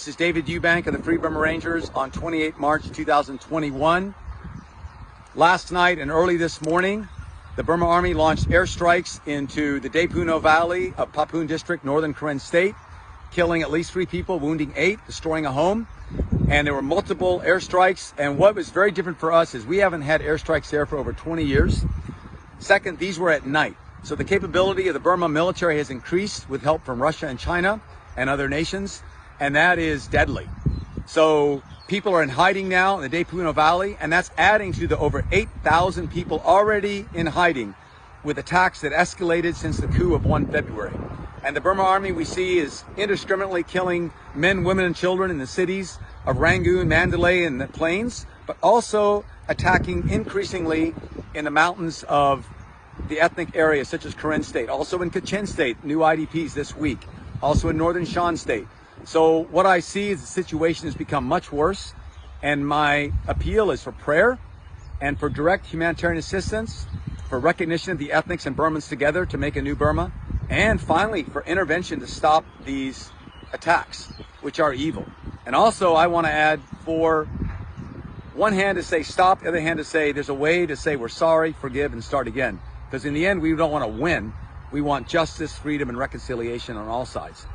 This is David Eubank of the Free Burma Rangers on 28 March 2021. Last night and early this morning, the Burma Army launched airstrikes into the Daepuno Valley of Papun District, Northern Karen State, killing at least 3 people, wounding 8, destroying a home. And there were multiple airstrikes. And what was very different for us is we haven't had airstrikes there for over 20 years. Second, these were at night. So the capability of the Burma military has increased with help from Russia and China and other nations, and that is deadly. So people are in hiding now in the Daepuno Valley, and that's adding to the over 8,000 people already in hiding with attacks that escalated since the coup of 1 February. And the Burma Army we see is indiscriminately killing men, women, and children in the cities of Rangoon, Mandalay, and the plains, but also attacking increasingly in the mountains of the ethnic areas such as Karen State, also in Kachin State, new IDPs this week, also in Northern Shan State. So what I see is the situation has become much worse, and my appeal is for prayer and for direct humanitarian assistance, for recognition of the ethnics and Burmans together to make a new Burma, and finally for intervention to stop these attacks, which are evil. And also I want to add, for one hand to say stop, the other hand to say there's a way to say we're sorry, forgive, and start again. Because in the end, we don't want to win. We want justice, freedom, and reconciliation on all sides.